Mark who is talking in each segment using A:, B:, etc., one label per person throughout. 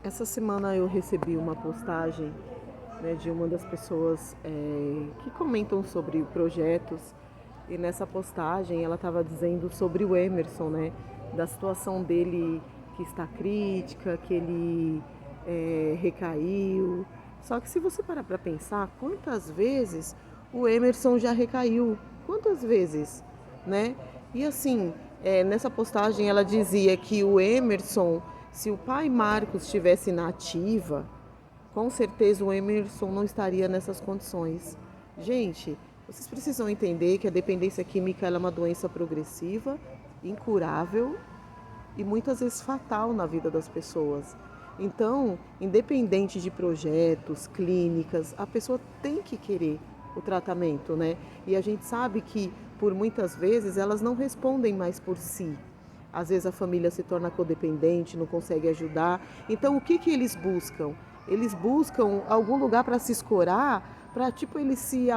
A: Essa semana eu recebi uma postagem, né, de uma das pessoas que comentam sobre projetos, e nessa postagem ela estava dizendo sobre o Emerson, né, da situação dele que está crítica, que ele recaiu. Só que se você parar para pensar, quantas vezes o Emerson já recaiu? Quantas vezes, né? E assim, nessa postagem ela dizia que o Emerson, se o pai Marcos estivesse na ativa, com certeza o Emerson não estaria nessas condições. Gente, vocês precisam entender que a dependência química ela é uma doença progressiva, incurável e muitas vezes fatal na vida das pessoas. Então, independente de projetos, clínicas, a pessoa tem que querer o tratamento, né? E a gente sabe que por muitas vezes elas não respondem mais por si. Às vezes a família se torna codependente, não consegue ajudar. Então, o que que eles buscam? Eles buscam algum lugar para se escorar, para tipo eles se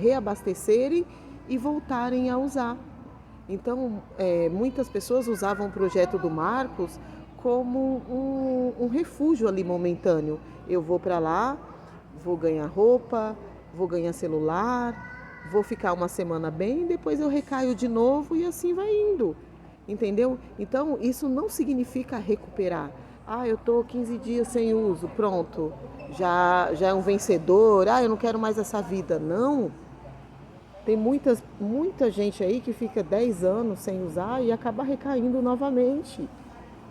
A: reabastecerem e voltarem a usar. Então, muitas pessoas usavam o projeto do Marcos como um refúgio ali momentâneo. Eu vou para lá, vou ganhar roupa, vou ganhar celular, vou ficar uma semana bem, depois eu recaio de novo e assim vai indo. Entendeu? Então, isso não significa recuperar. Ah, eu estou 15 dias sem uso, pronto, já é um vencedor. Ah, eu não quero mais essa vida. Não. Tem muita gente aí que fica 10 anos sem usar e acaba recaindo novamente,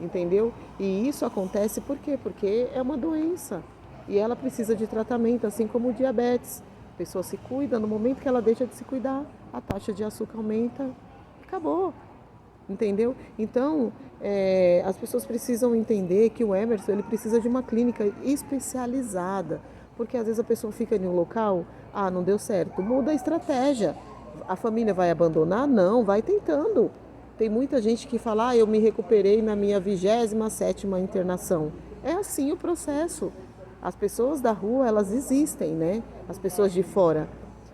A: entendeu? E isso acontece por quê? Porque é uma doença e ela precisa de tratamento, assim como o diabetes. A pessoa se cuida, no momento que ela deixa de se cuidar, a taxa de açúcar aumenta, acabou. Entendeu? Então, as pessoas precisam entender que o Emerson ele precisa de uma clínica especializada, porque às vezes a pessoa fica em um local, ah, não deu certo, muda a estratégia. A família vai abandonar? Não, vai tentando. Tem muita gente que fala, ah, eu me recuperei na minha 27ª internação. É assim o processo. As pessoas da rua, elas existem, né? As pessoas de fora.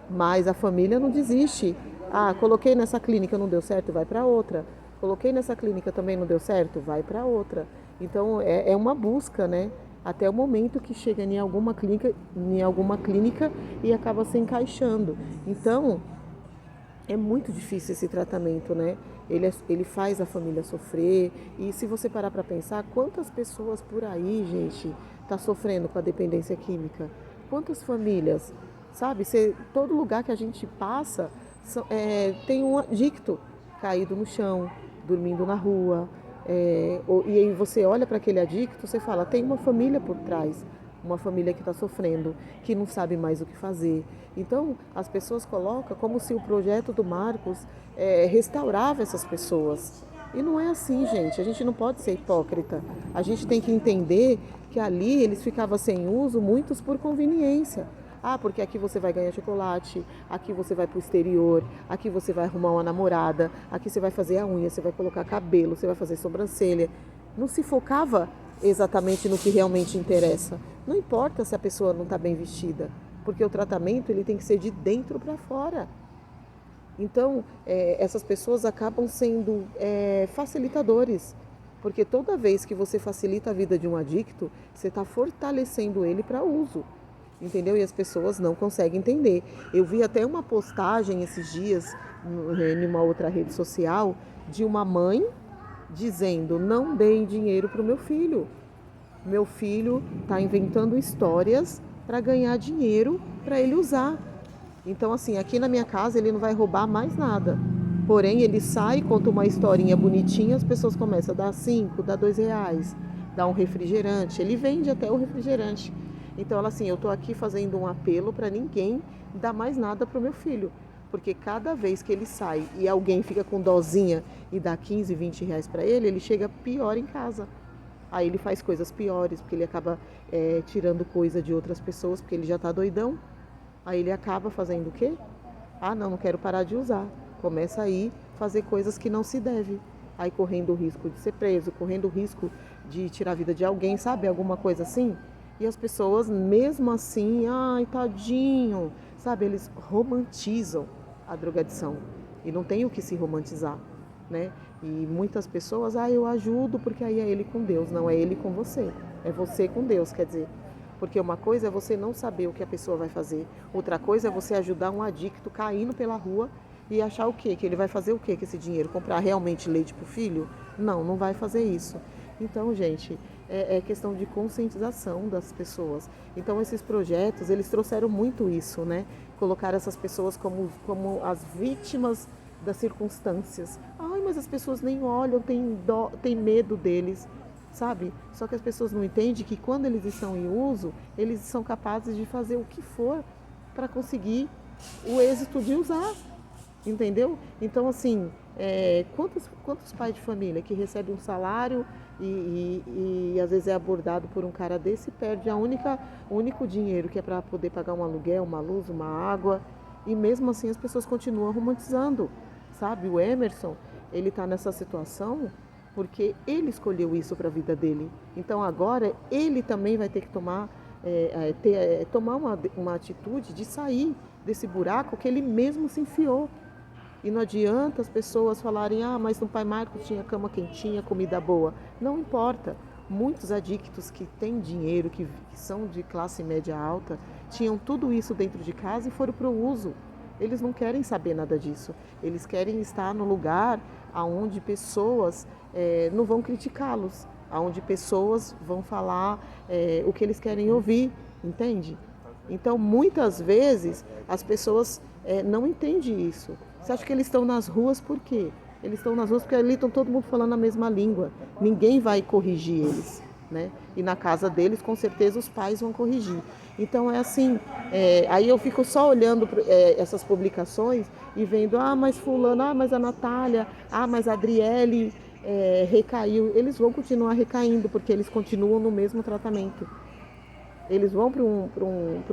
A: Mas a família não desiste. Ah, coloquei nessa clínica, não deu certo, vai para outra. Coloquei nessa clínica também não deu certo, vai para outra. Então é uma busca, né? Até o momento que chega em alguma clínica e acaba se encaixando. Então é muito difícil esse tratamento, né? Ele faz a família sofrer. E se você parar para pensar, quantas pessoas por aí, gente, tá sofrendo com a dependência química? Quantas famílias, sabe? Todo lugar que a gente passa tem um adicto caído no chão, dormindo na rua. E aí você olha para aquele adicto, você fala, tem uma família por trás, uma família que está sofrendo, que não sabe mais o que fazer. Então, as pessoas colocam como se o projeto do Marcos restaurava essas pessoas. E não é assim, gente. A gente não pode ser hipócrita. A gente tem que entender que ali eles ficavam sem uso, muitos por conveniência. Ah, porque aqui você vai ganhar chocolate, aqui você vai para o exterior, aqui você vai arrumar uma namorada, aqui você vai fazer a unha, você vai colocar cabelo, você vai fazer sobrancelha. Não se focava exatamente no que realmente interessa. Não importa se a pessoa não está bem vestida, porque o tratamento ele tem que ser de dentro para fora. Então, essas pessoas acabam sendo facilitadores, porque toda vez que você facilita a vida de um adicto, você está fortalecendo ele para uso, entendeu? E as pessoas não conseguem entender. Eu vi até uma postagem esses dias em uma outra rede social de uma mãe dizendo: não deem dinheiro para o meu filho. Meu filho está inventando histórias para ganhar dinheiro para ele usar. Então, assim, aqui na minha casa ele não vai roubar mais nada. Porém, ele sai, conta uma historinha bonitinha, as pessoas começam a dar 5, dá R$ 2, dá um refrigerante. Ele vende até o refrigerante. Então, ela assim, eu estou aqui fazendo um apelo para ninguém dar mais nada para o meu filho. Porque cada vez que ele sai e alguém fica com dozinha e dá 15, R$ 20 para ele chega pior em casa. Aí ele faz coisas piores, porque ele acaba tirando coisa de outras pessoas, porque ele já está doidão. Aí ele acaba fazendo o quê? Ah, não, não quero parar de usar. Começa aí a fazer coisas que não se deve. Aí correndo o risco de ser preso, correndo o risco de tirar a vida de alguém, sabe? Alguma coisa assim. E as pessoas, mesmo assim, ai, tadinho, sabe? Eles romantizam a drogadição. E não tem o que se romantizar, né? E muitas pessoas, eu ajudo porque aí é ele com Deus. Não, é ele com você. É você com Deus, quer dizer. Porque uma coisa é você não saber o que a pessoa vai fazer. Outra coisa é você ajudar um adicto caindo pela rua e achar o quê? Que ele vai fazer o quê com esse dinheiro? Comprar realmente leite para o filho? Não, não vai fazer isso. Então, gente, é questão de conscientização das pessoas. Então, esses projetos, eles trouxeram muito isso, né? Colocar essas pessoas como as vítimas das circunstâncias. Ai, mas as pessoas nem olham, têm medo deles, sabe? Só que as pessoas não entendem que quando eles estão em uso, eles são capazes de fazer o que for para conseguir o êxito de usar, entendeu? Então, assim, quantos pais de família que recebem um salário e às vezes é abordado por um cara desse e perde o único dinheiro que é para poder pagar um aluguel, uma luz, uma água, e mesmo assim as pessoas continuam romantizando, sabe? O Emerson, ele está nessa situação porque ele escolheu isso para a vida dele. Então agora ele também vai ter que tomar uma atitude de sair desse buraco que ele mesmo se enfiou. E não adianta as pessoas falarem, mas no Pai Marcos tinha cama quentinha, comida boa. Não importa. Muitos adictos que têm dinheiro, que são de classe média alta, tinham tudo isso dentro de casa e foram para o uso. Eles não querem saber nada disso. Eles querem estar no lugar onde pessoas não vão criticá-los, onde pessoas vão falar o que eles querem ouvir, entende? Então, muitas vezes, as pessoas não entendem isso. Você acha que eles estão nas ruas por quê? Eles estão nas ruas porque ali estão todo mundo falando a mesma língua. Ninguém vai corrigir eles, né? E na casa deles, com certeza, os pais vão corrigir. Então, é assim, aí eu fico só olhando essas publicações e vendo, mas fulano, mas a Natália, mas a Adriele recaiu. Eles vão continuar recaindo porque eles continuam no mesmo tratamento. Eles vão para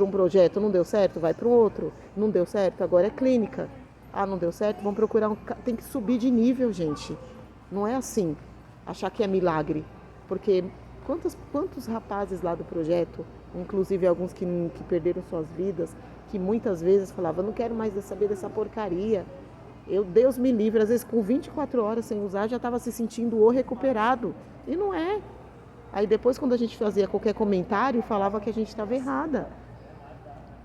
A: um projeto, não deu certo, vai para um outro. Não deu certo, agora é clínica. Não deu certo, vão procurar tem que subir de nível, gente. Não é assim, achar que é milagre. Porque quantos rapazes lá do projeto, inclusive alguns que perderam suas vidas, que muitas vezes falavam, não quero mais saber dessa porcaria. Deus me livre, às vezes com 24 horas sem usar, já estava se sentindo recuperado. E não é. Aí depois, quando a gente fazia qualquer comentário, falava que a gente estava errada.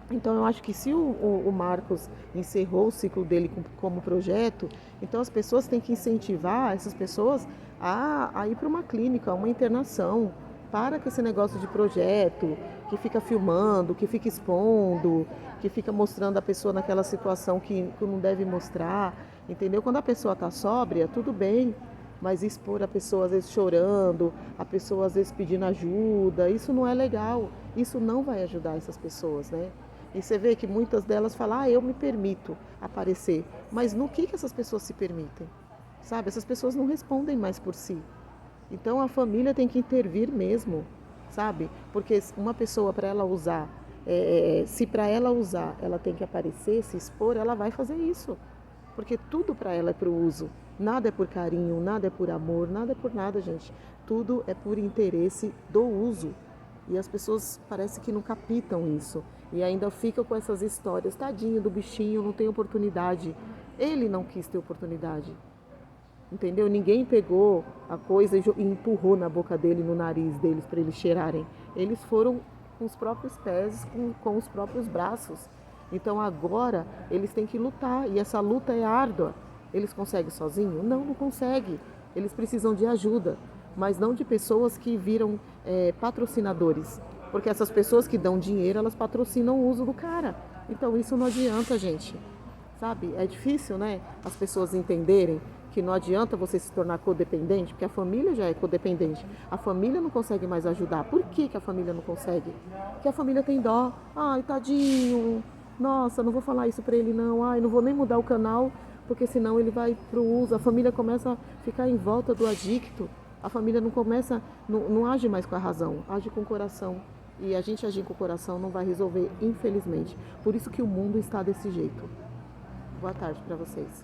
A: Então, eu acho que se o Marcos encerrou o ciclo dele como projeto, então as pessoas têm que incentivar essas pessoas a ir para uma clínica, uma internação. Para com esse negócio de projeto, que fica filmando, que fica expondo, que fica mostrando a pessoa naquela situação que não deve mostrar, entendeu? Quando a pessoa está sóbria, tudo bem. Mas expor a pessoa às vezes chorando, a pessoa às vezes pedindo ajuda, isso não é legal, isso não vai ajudar essas pessoas, né? E você vê que muitas delas falam, eu me permito aparecer, mas no que essas pessoas se permitem? Sabe, essas pessoas não respondem mais por si. Então a família tem que intervir mesmo, sabe? Porque uma pessoa para ela usar, se para ela usar ela tem que aparecer, se expor, ela vai fazer isso. Porque tudo para ela é para o uso. Nada é por carinho, nada é por amor, nada é por nada, gente. Tudo é por interesse do uso. E as pessoas parece que não capitam isso. E ainda ficam com essas histórias. Tadinho do bichinho, não tem oportunidade. Ele não quis ter oportunidade. Entendeu? Ninguém pegou a coisa e empurrou na boca dele, no nariz deles, para eles cheirarem. Eles foram com os próprios pés, com os próprios braços. Então agora eles têm que lutar. E essa luta é árdua. Eles conseguem sozinhos? Não conseguem. Eles precisam de ajuda. Mas não de pessoas que viram patrocinadores. Porque essas pessoas que dão dinheiro, elas patrocinam o uso do cara. Então isso não adianta, gente. Sabe? É difícil, né? As pessoas entenderem que não adianta você se tornar codependente, porque a família já é codependente. A família não consegue mais ajudar. Por que a família não consegue? Porque a família tem dó. Ai, tadinho. Nossa, não vou falar isso pra ele não. Ai, não vou nem mudar o canal, porque senão ele vai pro uso. A família começa a ficar em volta do adicto. A família não age mais com a razão, age com o coração. E a gente agir com o coração não vai resolver, infelizmente. Por isso que o mundo está desse jeito. Boa tarde para vocês.